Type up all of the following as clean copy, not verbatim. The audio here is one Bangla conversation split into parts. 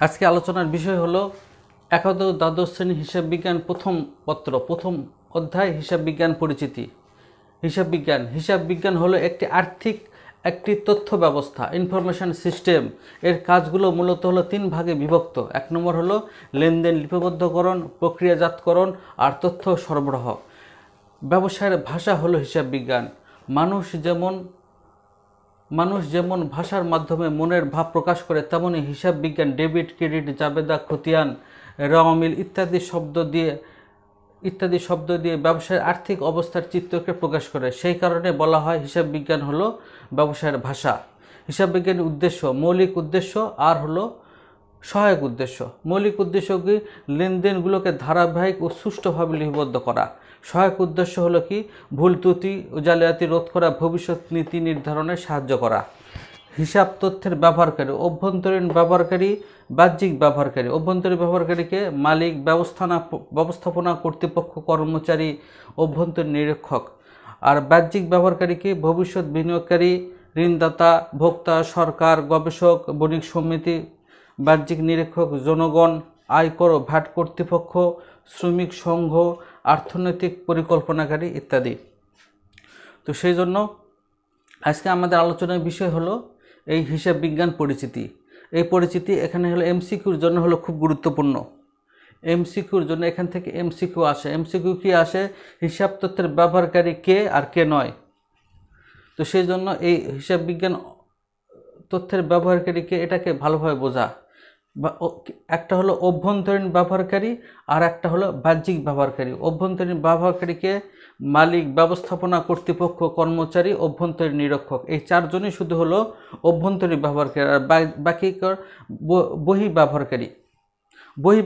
আজকে আলোচনার বিষয় হলো একাদশ দ্বাদশ শ্রেণী হিসাব বিজ্ঞান প্রথম পত্র প্রথম অধ্যায় হিসাব বিজ্ঞান পরিচিতি। হিসাব বিজ্ঞান হলো একটি তথ্য ব্যবস্থা, ইনফরমেশন সিস্টেম। এর কাজগুলো মূলত হলো তিন ভাগে বিভক্ত। এক নম্বর হলো লেনদেন লিপিবদ্ধকরণ, প্রক্রিয়াজাতকরণ আর তথ্য সরবরাহ। ব্যবসায়ের ভাষা হলো হিসাব বিজ্ঞান। মানুষ যেমন ভাষার মাধ্যমে মনের ভাব প্রকাশ করে, তেমনি হিসাব বিজ্ঞান ডেবিট, ক্রেডিট, জাবেদা, খতিয়ান, রেওয়ামিল ইত্যাদি শব্দ দিয়ে ব্যবসায়ের আর্থিক অবস্থার চিত্রকে প্রকাশ করে। সেই কারণে বলা হয় হিসাব বিজ্ঞান হলো ব্যবসায়ের ভাষা। হিসাব বিজ্ঞানের উদ্দেশ্য, মৌলিক উদ্দেশ্য আর হলো সহায়ক উদ্দেশ্য। মৌলিক উদ্দেশ্য কি? লেনদেনগুলোকে ধারাবাহিক ও সুষ্ঠুভাবে লিপিবদ্ধ করা। সহায়ক উদ্দেশ্য হলো কি? ভুল ত্রুটি ও জালিয়াতি রোধ করা, ভবিষ্যৎ নীতি নির্ধারণে সাহায্য করা। হিসাব তথ্যের ব্যবহারকারী, অভ্যন্তরীণ ব্যবহারকারী, বাহ্যিক ব্যবহারকারী। অভ্যন্তরীণ ব্যবহারকারীকে মালিক, ব্যবস্থাপনা কর্তৃপক্ষ, কর্মচারী, অভ্যন্তরীণ নিরীক্ষক। আর বাহ্যিক ব্যবহারকারীকে ভবিষ্যৎ বিনিয়োগকারী, ঋণদাতা, ভোক্তা, সরকার, গবেষক, বণিক সমিতি। বাহ্যিক নিরীক্ষক জনগণ, আয়কর ও ভ্যাট কর্তৃপক্ষ, শ্রমিক সংঘ, অর্থনৈতিক পরিকল্পনাকারী ইত্যাদি। তো সেই জন্য আজকে আমাদের আলোচনার বিষয় হলো এই হিসাব বিজ্ঞান পরিচিতি। এই পরিচিতি এখানে হলো এমসিকিউর জন্য হলো খুব গুরুত্বপূর্ণ। এমসিকিউর জন্য এখান থেকে এমসিকিউ আসে। এমসিকিউ কি আসে? হিসাব তথ্যের ব্যবহারকারী কে আর কে নয়। তো সেই জন্য এই হিসাব বিজ্ঞান তথ্যের ব্যবহারকারীকে, এটাকে ভালোভাবে বোঝা। একটা হলো অভ্যন্তরীণ ব্যবহারকারী আর একটা হলো বাহ্যিক ব্যবহারকারী। অভ্যন্তরীণ ব্যবহারকারীকে মালিক, ব্যবস্থাপনা কর্তৃপক্ষ, কর্মচারী, অভ্যন্তরীণ নিরীক্ষক। এই চারজনই শুধু হলো অভ্যন্তরীণ ব্যবহারকারী। আর বাকি বহি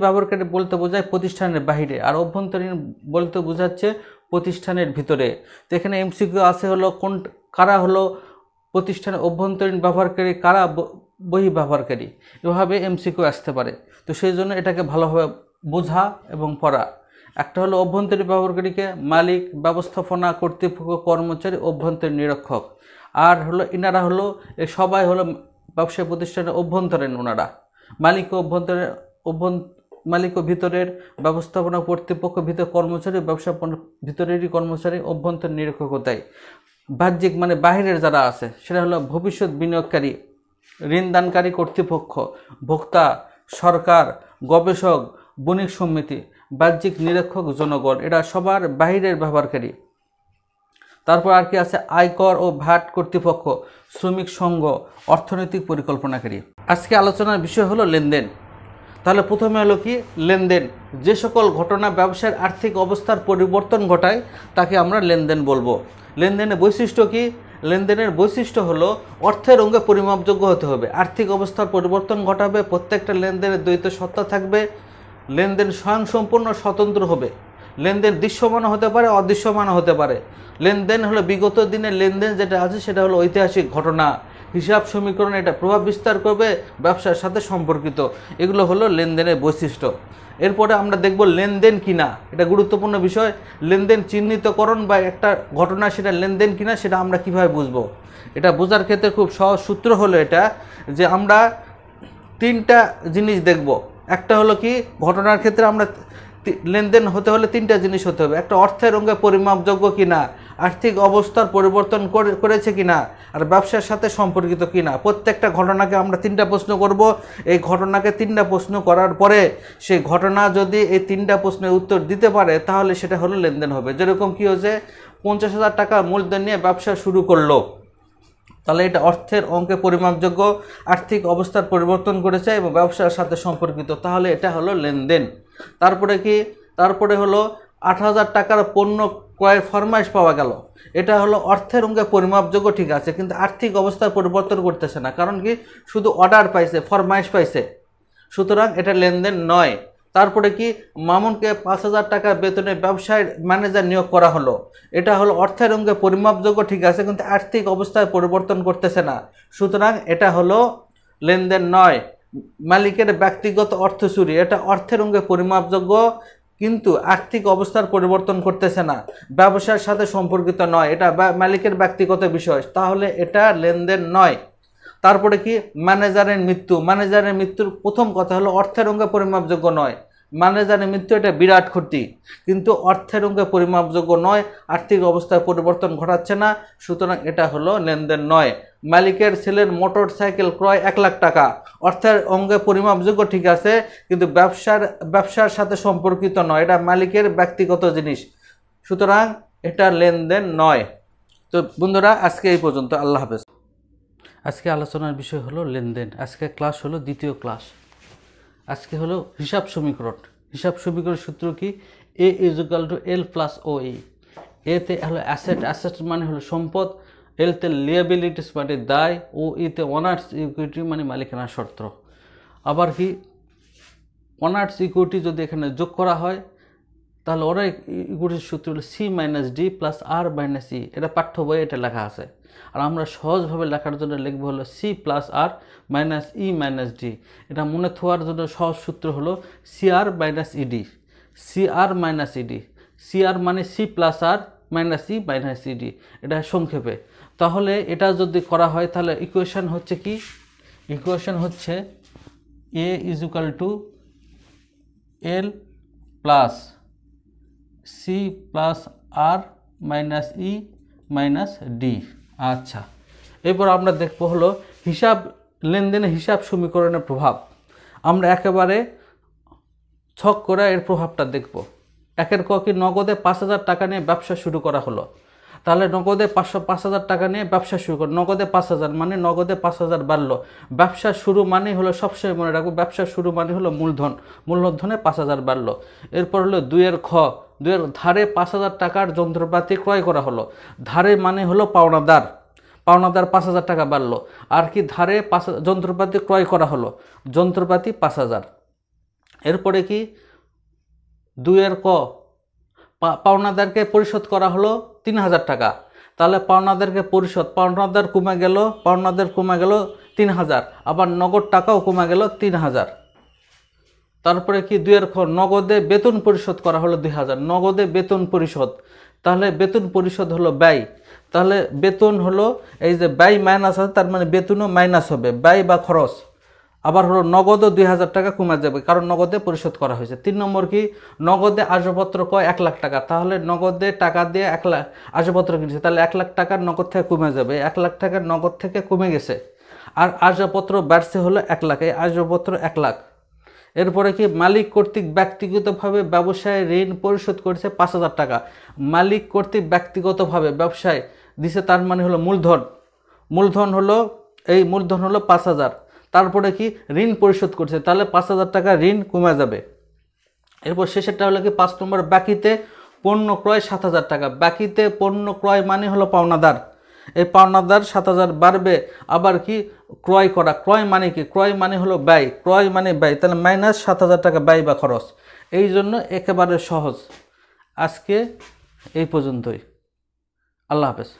ব্যবহারকারী বলতে বোঝায় প্রতিষ্ঠানের বাহিরে, আর অভ্যন্তরীণ বলতে বোঝাচ্ছে প্রতিষ্ঠানের ভিতরে। তো এখানে এমসিকিউ আছে হলো কারা হলো প্রতিষ্ঠানের অভ্যন্তরীণ ব্যবহারকারী, কারা বহি ব্যবহারকারী। এভাবে এমসিকিউ আসতে পারে। তো সেই জন্য এটাকে ভালোভাবে বোঝা এবং পড়া। একটা হলো অভ্যন্তরীণ ব্যবহারকারীকে মালিক, ব্যবস্থাপনা কর্তৃপক্ষ, কর্মচারী, অভ্যন্তরীণ নিরীক্ষক। আর হলো এনারা হলো সবাই হলো ব্যবসায়ী প্রতিষ্ঠানের অভ্যন্তরীণ। ওনারা মালিক ও ভিতরের, ব্যবস্থাপনা কর্তৃপক্ষ ভিতর, কর্মচারী ব্যবস্থাপনা ভিতরেরই কর্মচারী, অভ্যন্তরীণ নিরীক্ষক। তাই বাহ্যিক মানে বাহিরের যারা আছে সেটা হলো ভবিষ্যৎ বিনিয়োগকারী, ঋণদানকারী কর্তৃপক্ষ, ভোক্তা, সরকার, গবেষক, বণিক সমিতি। বাহ্যিক নিরীক্ষক জনগণ, এরা সবার বাহিরের ব্যবহারকারী। তারপর আর কি আছে? আয়কর ও ভ্যাট কর্তৃপক্ষ, শ্রমিক সংঘ, অর্থনৈতিক পরিকল্পনাকারী। আজকে আলোচনার বিষয় হলো লেনদেন। তাহলে প্রথমে হলো কি? লেনদেন। যে সকল ঘটনা ব্যবসায়ের আর্থিক অবস্থার পরিবর্তন ঘটায় তাকে আমরা লেনদেন বলবো। লেনদেনের বৈশিষ্ট্য কি? লেনদেনের বৈশিষ্ট্য হলো অর্থের অঙ্গে পরিমাপযোগ্য হতে হবে, আর্থিক অবস্থার পরিবর্তন ঘটাবে, প্রত্যেকটা লেনদেনের দ্বৈত সত্তা থাকবে, লেনদেন স্বয়ংসম্পূর্ণ স্বতন্ত্র হবে, লেনদেন দৃশ্যমান হতে পারে, অদৃশ্যমান হতে পারে। লেনদেন হলো বিগত দিনের লেনদেন যেটা আছে সেটা হলো ঐতিহাসিক ঘটনা, হিসাব সমীকরণ, এটা প্রভাব বিস্তার করবে, ব্যবসার সাথে সম্পর্কিত। এগুলো হলো লেনদেনের বৈশিষ্ট্য। এরপরে আমরা দেখব লেনদেন কিনা, এটা গুরুত্বপূর্ণ বিষয়। লেনদেন চিহ্নিতকরণ বা একটা ঘটনা সেটা লেনদেন কিনা সেটা আমরা কিভাবে বুঝবো? এটা বোঝার ক্ষেত্রে খুব সহজ সূত্র হলো এটা, যে আমরা তিনটা জিনিস দেখব। একটা হলো কি? ঘটনার ক্ষেত্রে আমরা লেনদেন হতে হলে তিনটা জিনিস হতে হবে। একটা অর্থের অঙ্গে পরিমাপযোগ্য কিনা, আর্থিক অবস্থার পরিবর্তন করেছে কিনা, আর ব্যবসার সাথে সম্পর্কিত কিনা। প্রত্যেকটা ঘটনাকে আমরা তিনটা প্রশ্ন করব। এই ঘটনাকে তিনটা প্রশ্ন করার পরে সেই ঘটনা যদি এই তিনটা প্রশ্নের উত্তর দিতে পারে তাহলে সেটা হলো লেনদেন হবে। যেরকম কি হয়েছে, 50,000 টাকা মূলধন নিয়ে ব্যবসা শুরু করলো, তাহলে এটা অর্থের অঙ্কে পরিমাপযোগ্য, আর্থিক অবস্থার পরিবর্তন করেছে এবং ব্যবসার সাথে সম্পর্কিত, তাহলে এটা হলো লেনদেন। তারপরে কি? তারপরে হলো 8,000 টাকার পণ্য ক্রয়ের ফরমাইশ পাওয়া গেল। এটা হলো অর্থের অঙ্গে পরিমাপযোগ্য, ঠিক আছে, কিন্তু আর্থিক অবস্থার পরিবর্তন করতেছে না। কারণ কি? শুধু অর্ডার পাইছে, ফরমাইশ পাইছে, সুতরাং এটা লেনদেন নয়। তারপরে কি? মামুনকে 5,000 টাকা বেতনে ব্যবসায় ম্যানেজার নিয়োগ করা হলো। এটা হলো অর্থের অঙ্গে পরিমাপযোগ্য, ঠিক আছে, কিন্তু আর্থিক অবস্থায় পরিবর্তন করতেছে না, সুতরাং এটা হলো লেনদেন নয়। মালিকের ব্যক্তিগত অর্থ চুরি, এটা অর্থের অঙ্গে পরিমাপযোগ্য কিন্তু আর্থিক অবস্থার পরিবর্তন করতেছে না, ব্যবসার সাথে সম্পর্কিত নয়, এটা মালিকের ব্যক্তিগত বিষয়, তাহলে এটা লেনদেন নয়। তারপরে কি ম্যানেজারের মৃত্যু। ম্যানেজারের মৃত্যুর প্রথম কথা হলো অর্থের অঙ্কে পরিমাপযোগ্য নয়। ম্যানেজারের মৃত্যু এটা বিরাট ক্ষতি, কিন্তু অর্থের অঙ্কে পরিমাপযোগ্য নয়, আর্থিক অবস্থায় পরিবর্তন ঘটাচ্ছে না, সুতরাং এটা হলো লেনদেন নয়। মালিকের ছেলের মোটর সাইকেল ক্রয় 1 লাখ টাকা, অর্থের অঙ্গে পরিমাপযোগ্য ঠিক আছে, কিন্তু ব্যবসার সাথে সম্পর্কিত নয়, এটা মালিকের ব্যক্তিগত জিনিস, সুতরাং এটা লেনদেন নয়। তো বন্ধুরা আজকে এই পর্যন্ত, আল্লাহ হাফেজ। আজকে আলোচনার বিষয় হলো লেনদেন। আজকে ক্লাস হলো দ্বিতীয় ক্লাস। আজকে হলো হিসাব সমীকরণ। হিসাব সমীকরণ সূত্র কি? A = L + OE। এতে হলো অ্যাসেট, অ্যাসেট মানে হলো সম্পদ, এলতে লিয়াবিলিটিস মানে দায়, ও ইতে ওনার্স ইকুইটি মানে মালিকানা শর্ত। আবার কি ওনার্স ইকুইটি যদি এখানে যোগ করা হয় তাহলে ওনার ইকুইটির সূত্র হলো C - D + R - E। এটা পাঠ্য বইয়ে এটা লেখা আছে, আর আমরা সহজভাবে লেখার জন্য লিখবো হলো C + R - E - D। এটা মনে থাকার জন্য সহজ সূত্র হলো CR - ED। CR - ED, CR মানে C + R - E - ED, এটা সংক্ষেপে। তাহলে এটা যদি করা হয় তাহলে ইকুয়েশন হচ্ছে কি? ইকুয়েশন হচ্ছে A = L + C + R - E - D। আচ্ছা, এরপর আমরা দেখব হলো হিসাব লেনদেনে হিসাব সমীকরণের প্রভাব। আমরা একেবারে ছক করে এর প্রভাবটা দেখব। একের ক কি? নগদে 5,000 টাকা নিয়ে ব্যবসা শুরু করা হলো। তাহলে নগদে 5,000 টাকা নিয়ে ব্যবসা শুরু করো, নগদে 5,000 মানে নগদে 5,000 বাড়লো। ব্যবসা শুরু মানে হলো, সবসময় মনে রাখবো, ব্যবসা শুরু মানে হলো মূলধন, মূলধনে 5,000 বাড়লো। এরপর হলো 2-এর খ, 2-এর ধারে 5,000 টাকার যন্ত্রপাতি ক্রয় করা হলো। ধারে মানে হলো পাওনাদার, পাওনাদার 5,000 টাকা বাড়লো। আর কি? ধারে যন্ত্রপাতি ক্রয় করা হলো, যন্ত্রপাতি 5,000। এরপরে কি? 2-এর ক, পাওনাদারকে পরিশোধ করা হলো 3,000 টাকা। তাহলে পাওনাদারকে পরিশোধ, পাওনাদার কমে গেল, পাওনাদার কমে গেল 3,000, আবার নগদ টাকাও কমে গেল 3,000। তারপরে কি? 2-এর খ, নগদে বেতন পরিশোধ করা হলো 2,000, নগদে বেতন পরিশোধ। তাহলে বেতন পরিশোধ হলো ব্যয়। তাহলে বেতন হলো এই যে ব্যয় মাইনাস আছে, তার মানে বেতনও মাইনাস হবে, ব্যয় বা খরচ। আবার হলো নগদও 2,000 টাকা কমে যাবে, কারণ নগদে পরিশোধ করা হয়েছে। 3 নম্বর কি? নগদে আসবাবপত্র ক্রয় 1 লাখ টাকা। তাহলে নগদে টাকা দিয়ে 1 লাখ আসবাবপত্র কিনছে, তাহলে 1 লাখ টাকার নগদ থেকে কমে যাবে, 1 লাখ টাকার নগদ থেকে কমে গেছে। আর আসবাবপত্র বাড়ছে হলো 1 লাখ, এই আসবাবপত্র 1 লাখ। এরপরে কি? মালিক কর্তৃক ব্যক্তিগতভাবে ব্যবসায় ঋণ পরিশোধ করেছে 5,000 টাকা। মালিক কর্তৃক ব্যক্তিগতভাবে ব্যবসায় দিছে, তার মানে হলো মূলধন, মূলধন হলো এই মূলধন হলো 5,000। তারপরে কি? ঋণ পরিশোধ করছে, তাহলে 5,000 টাকা ঋণ কমে যাবে। এরপর শেষেরটা হলো কি? 5 নম্বর, বাকিতে পণ্য ক্রয় 7,000 টাকা। বাকিতে পণ্য ক্রয় মানে হলো পাওনাদার, এই পাওনাদার 7,000 বাড়বে। আবার কি? ক্রয় করা, ক্রয় মানে কি? ক্রয় মানে হলো ব্যয়, ক্রয় মানে ব্যয়, তাহলে মাইনাস 7,000 টাকা ব্যয় বা খরচ। এই জন্য একেবারে সহজ। আজকে এই পর্যন্তই, আল্লাহ হাফেজ।